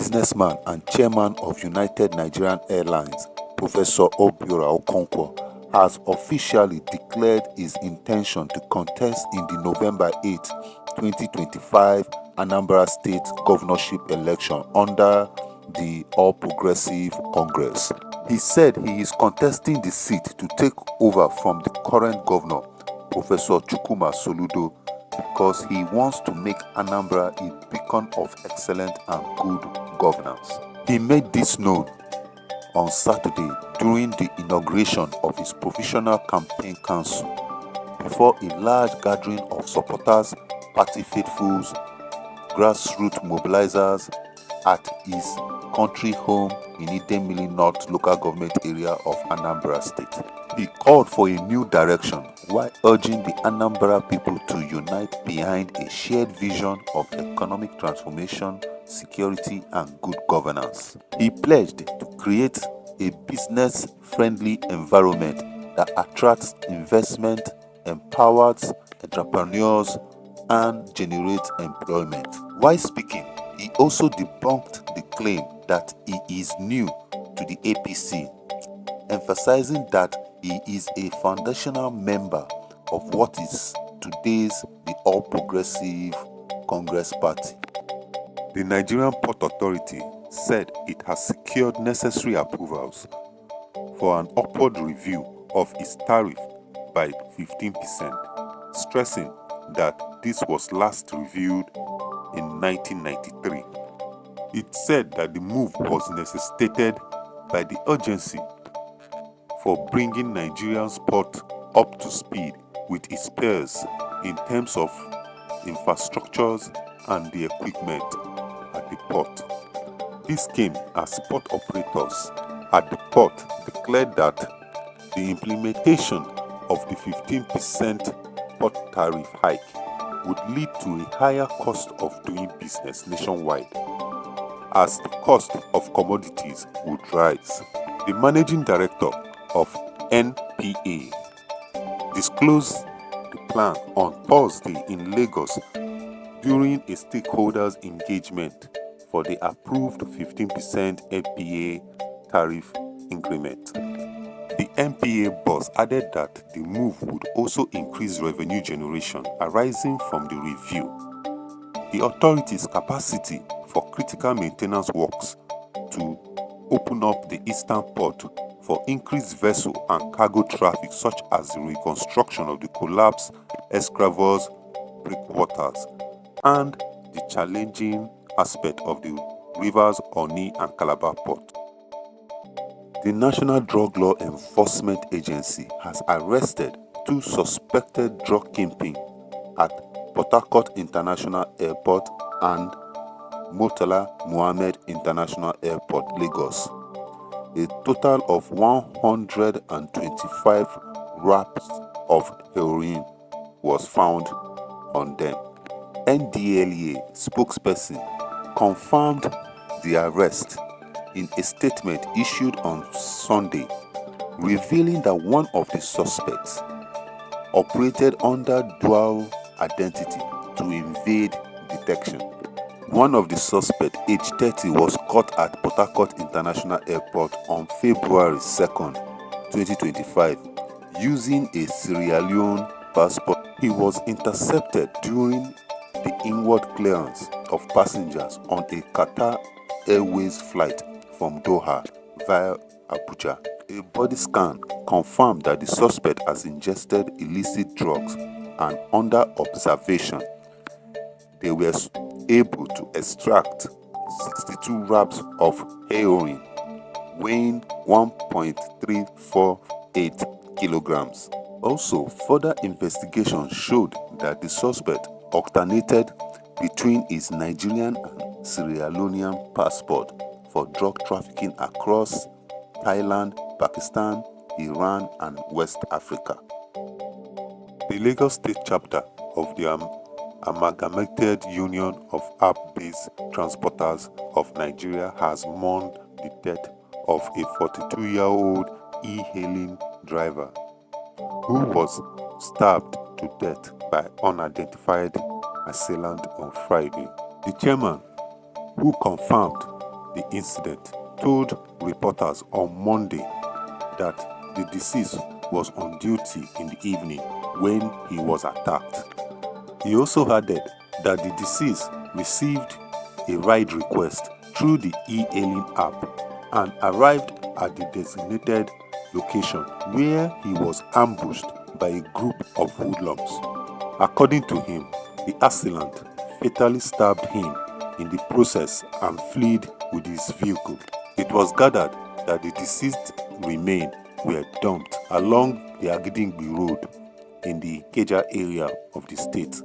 businessman and chairman of United Nigerian Airlines, Professor Obiora Okonkwo, has officially declared his intention to contest in the November 8, 2025 Anambra State governorship election under the All Progressive Congress. He said he is contesting the seat to take over from the current governor, Professor Chukwuma Soludo, because he wants to make Anambra a beacon of excellent and good governance. He made this known on Saturday during the inauguration of his provisional campaign council before a large gathering of supporters, party faithfuls, grassroots mobilizers at his country home in Idemili North local government area of Anambra State. He called for a new direction while urging the Anambra people to unite behind a shared vision of economic transformation, security, and good governance. He pledged to create a business-friendly environment that attracts investment, empowers entrepreneurs, and generates employment. While speaking, he also debunked the claim that he is new to the APC, emphasizing that he is a foundational member of what is today's the All Progressive Congress Party. The Nigerian Port Authority said it has secured necessary approvals for an upward review of its tariff by 15%, stressing that this was last reviewed in 1993. It said that the move was necessitated by the urgency for bringing Nigeria's port up to speed with its peers in terms of infrastructures and the equipment at the port. This came as port operators at the port declared that the implementation of the 15% port tariff hike would lead to a higher cost of doing business nationwide, as the cost of commodities would rise. The managing director of NPA disclosed the plan on Thursday in Lagos during a stakeholders engagement for the approved 15% NPA tariff increment. The NPA boss added that the move would also increase revenue generation arising from the review. The authority's capacity for critical maintenance works to open up the eastern port for increased vessel and cargo traffic, such as the reconstruction of the collapsed Escravos breakwaters and the challenging aspect of the rivers Oni and Calabar port. The National Drug Law Enforcement Agency has arrested 2 suspected drug kingpins at Port Harcourt International Airport and Murtala Muhammed International Airport, Lagos. A total of 125 wraps of heroin was found on them. NDLEA spokesperson confirmed the arrest in a statement issued on Sunday, revealing that one of the suspects operated under dual identity to evade detection. One of the suspects, aged 30, was caught at Port Harcourt International Airport on February 2nd, 2025, using a Sierra Leone passport. He was intercepted during the inward clearance of passengers on a Qatar Airways flight from Doha via Abuja. A body scan confirmed that the suspect has ingested illicit drugs, and under observation, they were able to extract 62 wraps of heroin weighing 1.348 kilograms. Also, further investigation showed that the suspect alternated between his Nigerian and Sierra Leonean passport for drug trafficking across Thailand, Pakistan, Iran, and West Africa. The Lagos State chapter of the Amalgamated Union of App-Based Transporters of Nigeria has mourned the death of a 42-year-old e-hailing driver who was stabbed to death by unidentified assailant on Friday. The chairman, who confirmed the incident, told reporters on Monday that the deceased was on duty in the evening when he was attacked. He also added that the deceased received a ride request through the e-hailing app and arrived at the designated location where he was ambushed by a group of hoodlums. According to him, the assailant fatally stabbed him in the process and fled with his vehicle. It was gathered that the deceased remains were dumped along the Agidingbi Road in the Ikeja area of the state,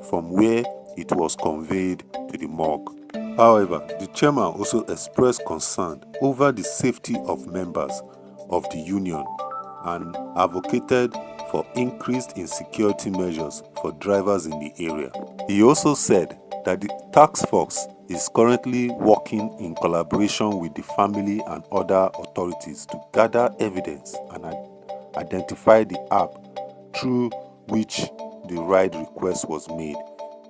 from where it was conveyed to the morgue. However, the chairman also expressed concern over the safety of members of the union and advocated for increased insecurity measures for drivers in the area. He also said that the task force is currently working in collaboration with the family and other authorities to gather evidence and identify the app through which the ride request was made.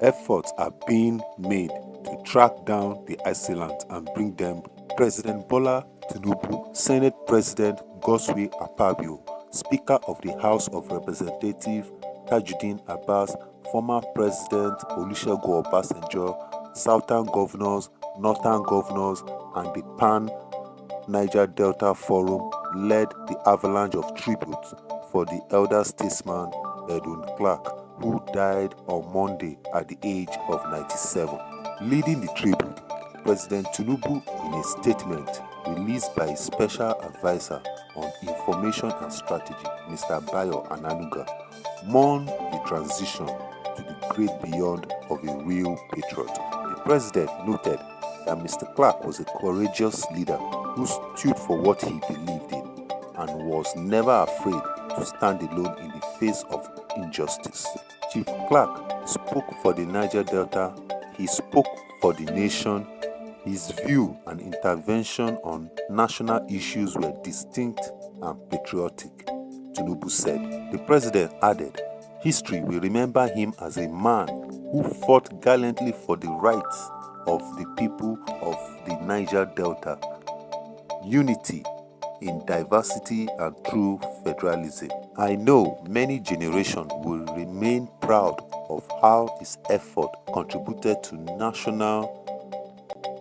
Efforts are being made to track down the assailant and bring them. President Bola Tinubu, Senate President Godswill Akpabio, Speaker of the House of Representatives Tajuddin Abbas, former President Olusegun Obasanjo, Southern Governors, Northern Governors, and the Pan-Niger Delta Forum led the avalanche of tributes for the elder statesman Edwin Clark, who died on Monday at the age of 97. Leading the tribute, President Tinubu, in a statement released by his special advisor on information and strategy, Mr. Bayo Ananuga, mourned the transition to the great beyond of a real patriot. The president noted that Mr. Clark was a courageous leader who stood for what he believed in and was never afraid to stand alone in the face of injustice. Chief Clark spoke for the Niger Delta. He spoke for the nation. His view and intervention on national issues were distinct and patriotic, Tinubu said. The president added, history will remember him as a man who fought gallantly for the rights of the people of the Niger Delta, unity in diversity and true federalism. I know many generations will remain proud of how his effort contributed to national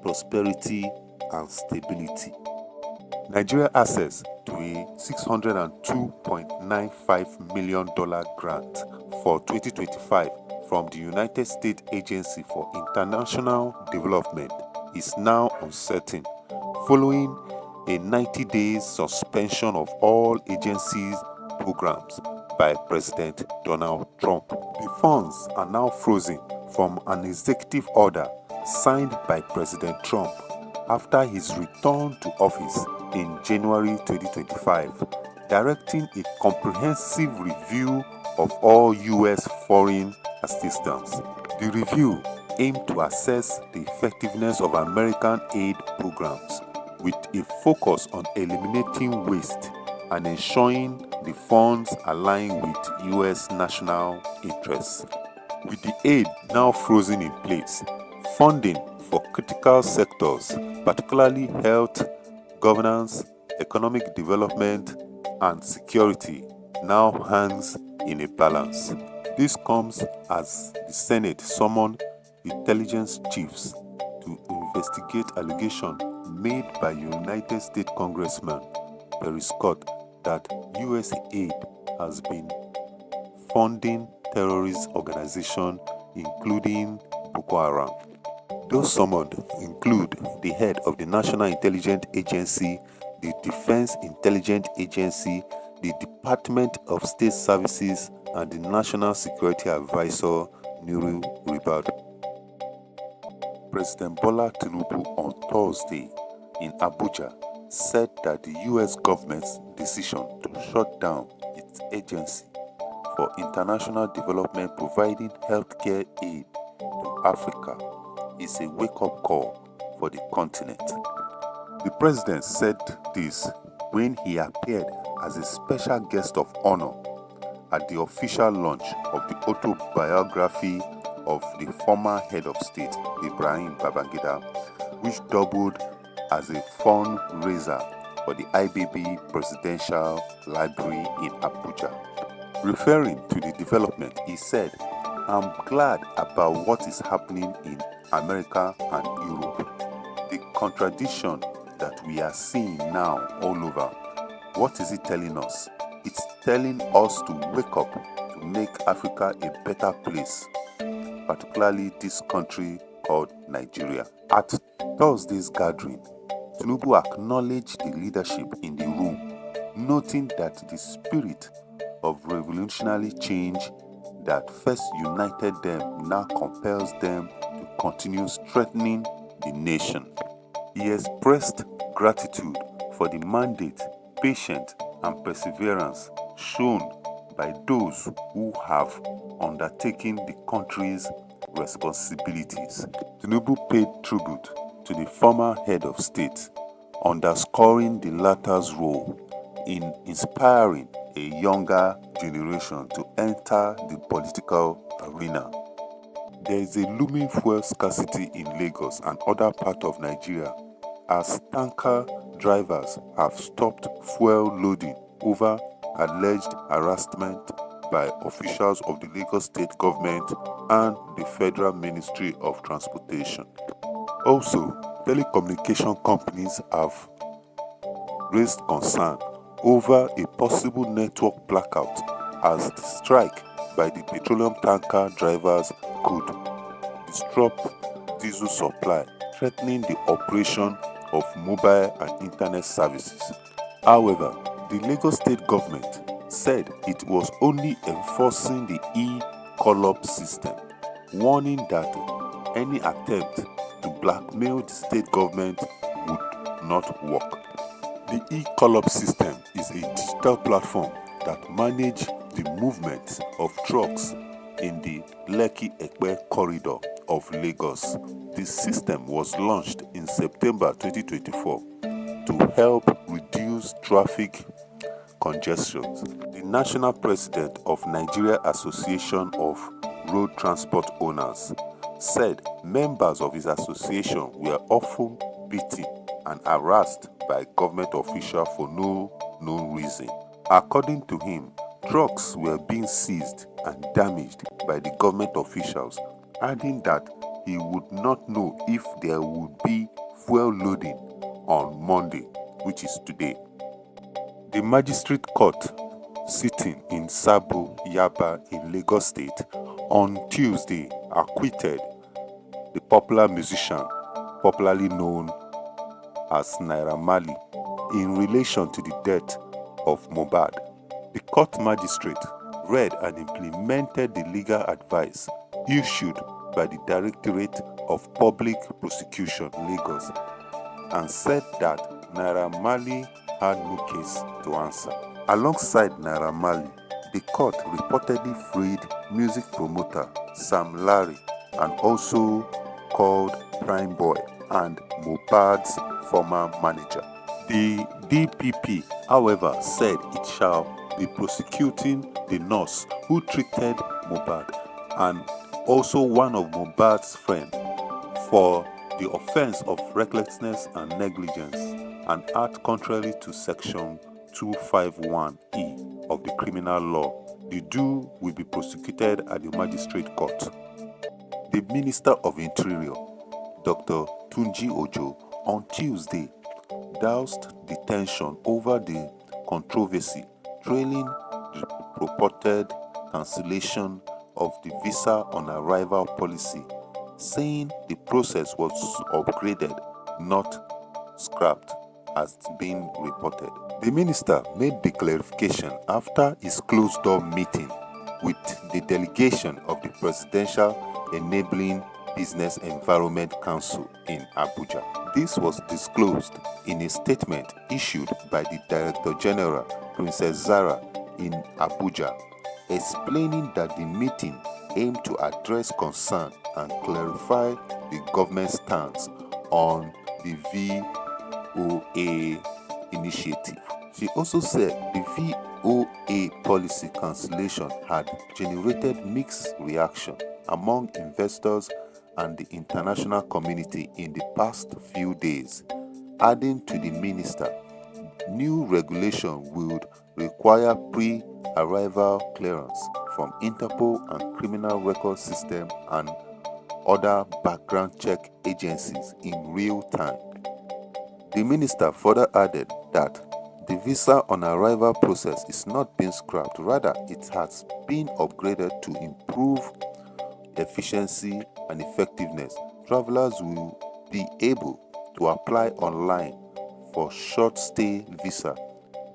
prosperity and stability. Nigeria access to a $602.95 million grant for 2025 from the United States Agency for International Development is now uncertain, following a 90-day suspension of all agencies' programs by President Donald Trump. The funds are now frozen from an executive order signed by President Trump after his return to office in January 2025, directing a comprehensive review of all U.S. foreign assistance. The review aimed to assess the effectiveness of American aid programs with a focus on eliminating waste and ensuring the funds align with U.S. national interests. With the aid now frozen in place, funding for critical sectors, particularly health, governance, economic development, and security, now hangs in a balance. This comes as the Senate summoned intelligence chiefs to investigate allegations made by United States Congressman Perry Scott that U.S. aid has been funding terrorist organizations, including Boko Haram. Those summoned include the head of the National Intelligence Agency, the Defense Intelligence Agency, the Department of State Services, and the National Security Advisor, Nuru Ribadu. President Bola Tinubu on Thursday in Abuja said that the U.S. government's decision to shut down its agency for international development providing healthcare aid to Africa is a wake-up call for the continent. The president said this when he appeared as a special guest of honor at the official launch of the autobiography of the former head of state, Ibrahim Babangida, which doubled as a fundraiser for the IBB Presidential Library in Abuja. Referring to the development, he said, "I'm glad about what is happening in America and Europe. The contradiction that we are seeing now all over, what is it telling us? It's telling us to wake up, to make Africa a better place, particularly this country called Nigeria." At Thursday's gathering, Tinubu acknowledged the leadership in the room, noting that the spirit of revolutionary change that first united them now compels them to continue strengthening the nation. He expressed gratitude for the mandate, patience, and perseverance shown by those who have undertaken the country's responsibilities. Tinubu paid tribute to the former head of state, underscoring the latter's role in inspiring a younger generation to enter the political arena. There is a looming fuel scarcity in Lagos and other parts of Nigeria as tanker drivers have stopped fuel loading over alleged harassment by officials of the Lagos State Government and the Federal Ministry of Transportation. Also, telecommunication companies have raised concern over a possible network blackout as the strike by the petroleum tanker drivers could disrupt diesel supply, threatening the operation of mobile and internet services. However, the Lagos State Government said it was only enforcing the e-collop system, warning that any attempt to blackmail the state government would not work. The e-collop system is a digital platform that manages the movement of trucks in the Lekki-Epe corridor of Lagos. The system was launched in September 2024 to help reduce traffic congestion. The national president of Nigeria Association of Road Transport Owners said members of his association were often beaten and harassed by government officials for no known reason. According to him, trucks were being seized and damaged by the government officials, adding that he would not know if there would be fuel loading on Monday, which is today. The magistrate court sitting in Sabo Yaba in Lagos State on Tuesday acquitted the popular musician, popularly known as Naira Marley, in relation to the death of Mohbad. The court magistrate read and implemented the legal advice issued by the Directorate of Public Prosecution, Lagos, and said that Naira Marley had no case to answer. Alongside Naira Marley, the court reportedly freed music promoter Sam Larry and also called Prime Boy and Mohbad's former manager. The DPP, however, said it shall be prosecuting the nurse who treated Mohbad and also one of Mohbad's friends for the offense of recklessness and negligence, an act contrary to Section 251E of the criminal law. The two will be prosecuted at the magistrate court. The Minister of Interior, Dr. Tunji Ojo, on Tuesday doused the tension over the controversy trailing the purported cancellation of the visa on arrival policy, saying the process was upgraded, not scrapped, as been reported. The minister made the clarification after his closed-door meeting with the delegation of the Presidential Enabling Business Environment Council in Abuja. This was disclosed in a statement issued by the Director General, Princess Zara, in Abuja, explaining that the meeting aimed to address concern and clarify the government's stance on the VOA initiative. She also said the VOA policy cancellation had generated mixed reaction among investors and the international community in the past few days, adding to the minister, new regulation would require pre-arrival clearance from Interpol and Criminal Record System and other background check agencies in real time. The minister further added that the visa on arrival process is not being scrapped, rather it has been upgraded to improve efficiency and effectiveness. Travelers will be able to apply online for short stay visa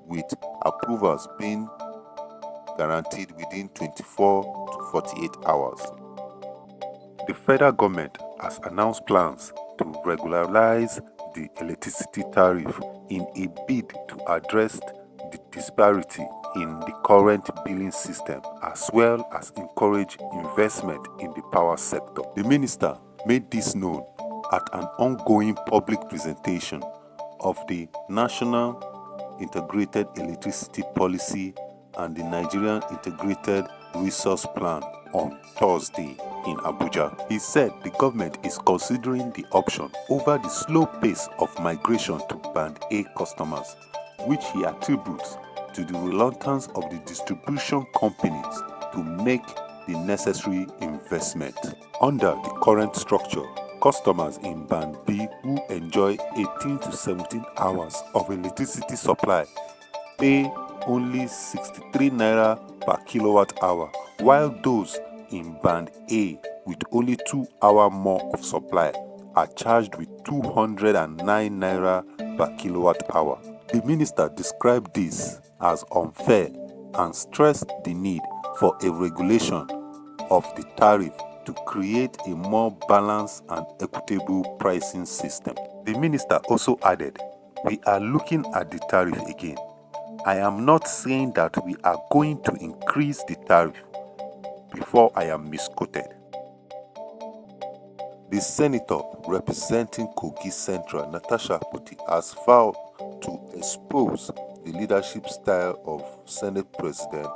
with approvals being guaranteed within 24 to 48 hours. The federal government has announced plans to regularize the electricity tariff in a bid to address the disparity in the current billing system, as well as encourage investment in the power sector. The minister made this known at an ongoing public presentation of the National Integrated Electricity Policy and the Nigerian Integrated Resource Plan on Thursday in Abuja. He said the government is considering the option over the slow pace of migration to Band A customers, which he attributes to the reluctance of the distribution companies to make the necessary investment. Under the current structure, customers in Band B who enjoy 18 to 17 hours of electricity supply pay only 63 naira per kilowatt hour, while those in Band A with only 2 hours more of supply are charged with 209 naira per kilowatt hour. The minister described this as unfair and stressed the need for a regulation of the tariff to create a more balanced and equitable pricing system. The minister also added, "We are looking at the tariff again. I am not saying that we are going to increase the tariff before I am misquoted." The senator representing Kogi Central, Natasha Akpoti, has vowed to expose the leadership style of Senate President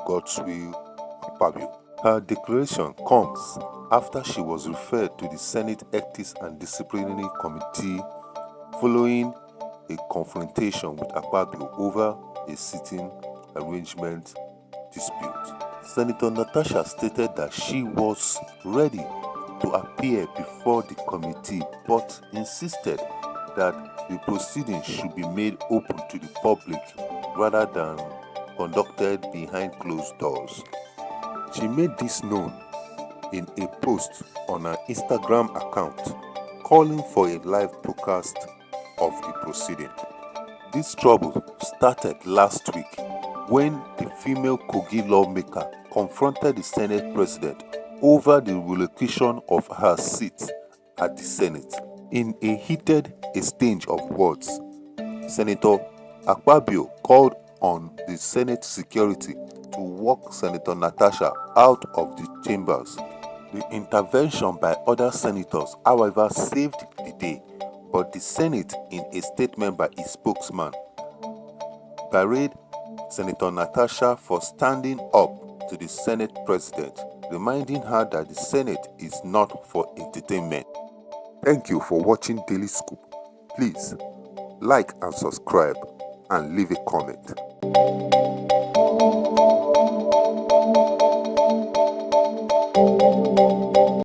Godswill Akpabio. Her declaration comes after she was referred to the Senate Ethics and Disciplinary Committee following a confrontation with Akpabio over a seating arrangement dispute. Senator Natasha stated that she was ready to appear before the committee but insisted that the proceedings should be made open to the public rather than conducted behind closed doors. She made this known in a post on her Instagram account calling for a live broadcast of the proceeding. This trouble started last week when the female Kogi lawmaker confronted the Senate president over the relocation of her seat at the Senate. In a heated exchange of words, Senator Akpabio called on the Senate security to walk Senator Natasha out of the chambers. The intervention by other senators, however, saved the day, but the Senate, in a statement by its spokesman, berated Senator Natasha for standing up to the Senate president, reminding her that the Senate is not for entertainment. Thank you for watching Daily Scoop. Please like and subscribe and leave a comment.